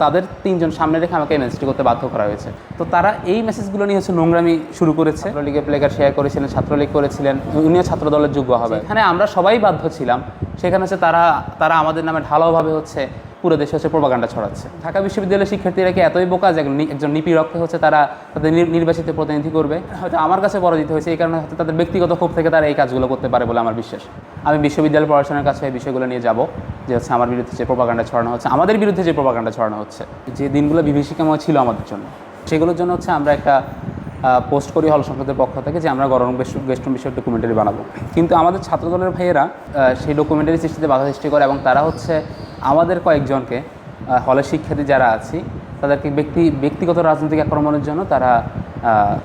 তাদের তিনজন সামনে রেখে আমাকে এই মেসেজটি করতে বাধ্য করা হয়েছে। তো তারা এই মেসেজগুলো নিয়ে নোংরামি শুরু করেছে। ছাত্রলীগের প্লেকার শেয়ার করেছিলেন, ছাত্রলীগ করেছিলেন, উনিও ছাত্র দলের যোগ্য হবে। এখানে আমরা সবাই বাধ্য ছিলাম, সেখানে তারা আমাদের নামে ঢালাওভাবে পুরো দেশে প্রোপাগান্ডা ছড়াচ্ছে। ঢাকা বিশ্ববিদ্যালয়ের শিক্ষার্থীরা কি এতই বোকা যে একজন নিপীড়ককে তারা তাদের নির্বাচিত প্রতিনিধি করবে? হয়তো আমার কাছে পরাজিত হয়েছে, এই কারণে হয়তো তাদের ব্যক্তিগত ক্ষোভ থেকে তারা এই কাজগুলো করতে পারে বলে আমার বিশ্বাস। আমি বিশ্ববিদ্যালয় প্রশাসনের কাছে এই বিষয়গুলো নিয়ে যাব, যে আমার বিরুদ্ধে যে প্রোপাগান্ডা ছড়ানো হচ্ছে, আমাদের বিরুদ্ধে যে প্রোপাগান্ডা ছড়ানো হচ্ছে, যে দিনগুলো বিভীষিকাময় ছিল আমাদের জন্য, সেগুলোর জন্য আমরা একটা পোস্ট করি হল সংসদের পক্ষ থেকে যে আমরা গণরুম গেস্টরুম বিষয়ে ডকুমেন্টারি বানাবো। কিন্তু আমাদের ছাত্রদলের ভাইয়েরা সেই ডকুমেন্টারি সৃষ্টিতে বাধা সৃষ্টি করে এবং তারা আমাদের কয়েকজনকে হলের শিক্ষার্থী যারা আছি তাদেরকে ব্যক্তিগত রাজনৈতিক আক্রমণের জন্য তারা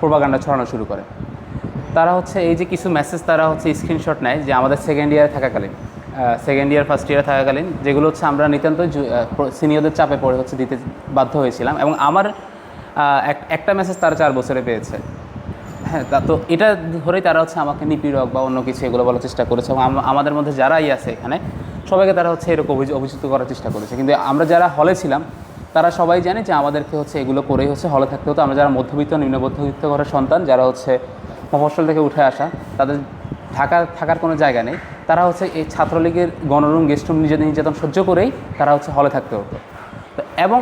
প্রোপাগান্ডা ছড়ানো শুরু করে। তারা এই যে কিছু মেসেজ তারা স্ক্রিনশট নেয়, যে আমাদের সেকেন্ড ইয়ারে থাকাকালীন, সেকেন্ড ইয়ার ফার্স্ট ইয়ারে থাকাকালীন, যেগুলো আমরা নিতান্ত সিনিয়রদের চাপে পড়ে দিতে বাধ্য হয়েছিলাম। এবং আমার একটা মেসেজ তারা 4 বছরে পেয়েছে। হ্যাঁ, তো এটা ধরেই তারা আমাকে নিপীড়ক বা অন্য কিছু এগুলো বলার চেষ্টা করেছে। এবং আমাদের মধ্যে যারাই আছে এখানে সবাইকে তারা এরকম অভিযুক্ত করার চেষ্টা করেছে। কিন্তু আমরা যারা হলে ছিলাম তারা সবাই জানে যে আমাদেরকে এগুলো করেই হলে থাকতে হতো। আমরা যারা মধ্যবিত্ত নিম্ন মধ্যবিত্ত ঘরের সন্তান, যারা মফস্বল থেকে উঠে আসা, তাদের থাকার কোনো জায়গা নেই। তারা এই ছাত্রলীগের গণরুম গেস্টরুম নির্যাতন সহ্য করেই তারা হলে থাকতে হতো। এবং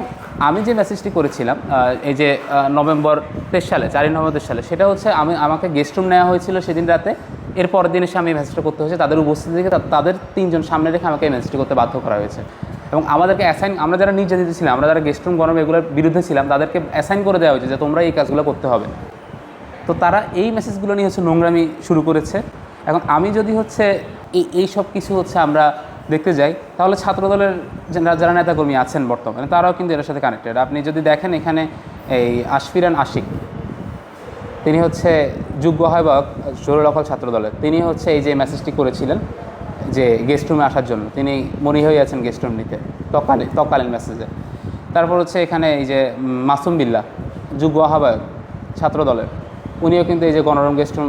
আমি যে মেসেজটি করেছিলাম এই যে নভেম্বর 23 সালে, 4 নভেম্বর 23 সালে, সেটা আমাকে গেস্টরুম নেওয়া হয়েছিল সেদিন রাতে। এর পরের দিন এসে আমি এই মেসেজটা করতে হয়েছে তাদের উপস্থিতি থেকে, তাদের তিনজন সামনে রেখে আমাকে এই মেসেজটি করতে বাধ্য করা হয়েছে। এবং আমাদেরকে আমরা যারা নির্যাতিত ছিলাম, আমরা যারা গেস্টরুম গণরুম এগুলোর বিরুদ্ধে ছিলাম, তাদেরকে অ্যাসাইন করে দেওয়া হয়েছে যে তোমরা এই কাজগুলো করতে হবে। তো তারা এই মেসেজগুলো নিয়ে নোংরামি শুরু করেছে। এখন আমি যদি এই সব কিছু আমরা দেখতে যাই, তাহলে ছাত্রদলের যারা নেতাকর্মী আছেন বর্তমানে তারাও কিন্তু এর সাথে কানেক্টেড। আপনি যদি দেখেন এখানে এই আশফিরান আশিক, তিনি যোগ্য আহ্বায়ক জরুরকল ছাত্রদলের, তিনি এই যে মেসেজটি করেছিলেন যে গেস্টরুমে আসার জন্য, তিনি মনি হয়ে আছেন গেস্টরুম নিতে তৎকালীন মেসেজে। তারপর এখানে এই যে মাসুম বিল্লাহ, যোগ্য আহ্বায়ক ছাত্রদলের, উনিও কিন্তু এই যে গণরুম গেস্টরুম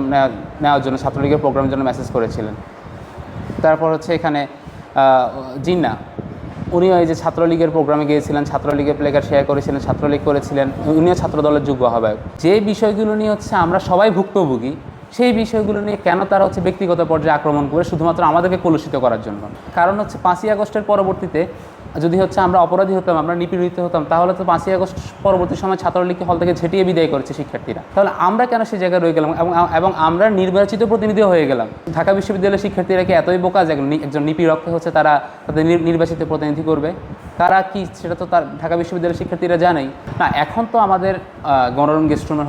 নেওয়ার জন্য ছাত্রলীগের প্রোগ্রামের জন্য মেসেজ করেছিলেন। তারপর এখানে জিন্না, উনিও এই যে ছাত্রলীগের প্রোগ্রামে গিয়েছিলেন, ছাত্রলীগের প্লেকার শেয়ার করেছিলেন, ছাত্রলীগ করেছিলেন, উনিও ছাত্রদলের যোগ্য আহ্বায়ক। যে বিষয়গুলো নিয়ে আমরা সবাই ভুক্তভোগী, সেই বিষয়গুলো নিয়ে কেন তারা ব্যক্তিগত পর্যায়ে আক্রমণ করে শুধুমাত্র আমাদেরকে কলুষিত করার জন্য? কারণ 5ই আগস্টের পরবর্তীতে যদি আমরা অপরাধী হতাম, আমরা নিপীড়িত হতাম, তাহলে তো 5ই আগস্ট পরবর্তী সময় ছাত্রলীগকে হল থেকে ঝেঁটিয়ে বিদায় করেছে শিক্ষার্থীরা। তাহলে আমরা কেন সেই জায়গায় রয়ে গেলাম এবং আমরা নির্বাচিত প্রতিনিধিও হয়ে গেলাম? ঢাকা বিশ্ববিদ্যালয়ের শিক্ষার্থীরা কি এতই বোকা যে একজন নিপীড়ককে তারা তাদের নির্বাচিত প্রতিনিধি করবে? কারা কি সেটা তো ঢাকা বিশ্ববিদ্যালয়ের শিক্ষার্থীরা জানেই না। এখন তো আমাদের গণরুম গেস্টরুমের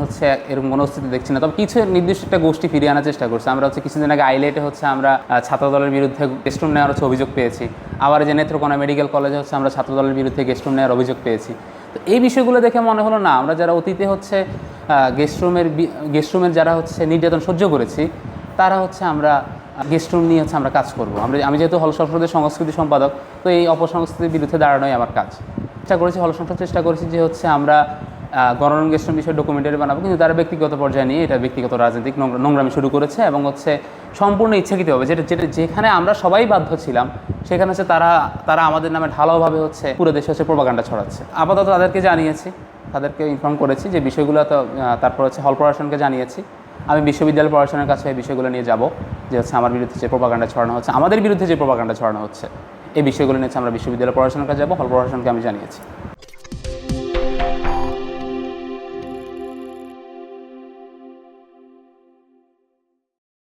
এরকম কোনো অস্তিত্ব দেখছি না। তবে কিছু নির্দিষ্ট একটা গোষ্ঠী ফিরিয়ে আনার চেষ্টা করছে। আমরা কিছুদিন আগে আইলেটে আমরা ছাত্রদলের বিরুদ্ধে গেস্টরুম নেওয়ার অভিযোগ পেয়েছি। আবার যে নেত্রকোনা মেডিকেল কলেজে আমরা ছাত্রদলের বিরুদ্ধে গেস্টরুম নেওয়ার অভিযোগ পেয়েছি। তো এই বিষয়গুলো দেখে মনে হলো না, আমরা যারা অতীতে গেস্টরুমের যারা নির্যাতন সহ্য করেছি, তারা আমরা গেস্টরুম নিয়ে আমরা কাজ করব। আমি যেহেতু হল সংসদের সংস্কৃতি সম্পাদক, তো এই অপসংস্কৃতির বিরুদ্ধে দাঁড়ানোই আমার কাজ। চেষ্টা করেছি, হল সংসদ চেষ্টা করেছি যে আমরা গণরুম গেস্টরুম বিষয়ে ডকুমেন্টারি বানাবো, কিন্তু তারা ব্যক্তিগত পর্যায়ে নিয়ে এটা ব্যক্তিগত রাজনৈতিক নোংরামি শুরু করেছে এবং সম্পূর্ণ ইচ্ছাকৃতভাবে যেখানে আমরা সবাই বাধ্য ছিলাম, সেখানে তারা আমাদের নামে ঢালাওভাবে পুরো দেশে প্রোপাগান্ডা ছড়াচ্ছে। আপাতত তাদেরকে জানিয়েছি, তাদেরকে ইনফর্ম করেছি যে বিষয়গুলো, তো তারপর হল প্রশাসনকে জানিয়েছি। আমি বিশ্ববিদ্যালয় প্রশাসনের কাছে এই বিষয়গুলো নিয়ে যাব, যে আমার বিরুদ্ধে যে প্রোপাগান্ডা ছড়ানো হচ্ছে, আমাদের বিরুদ্ধে যে প্রোপাগান্ডা ছড়ানো হচ্ছে, এই বিষয়গুলো নিয়ে আমরা বিশ্ববিদ্যালয় প্রশাসনের কাছে যাব, হল প্রশাসনকে আমি জানিয়েছি।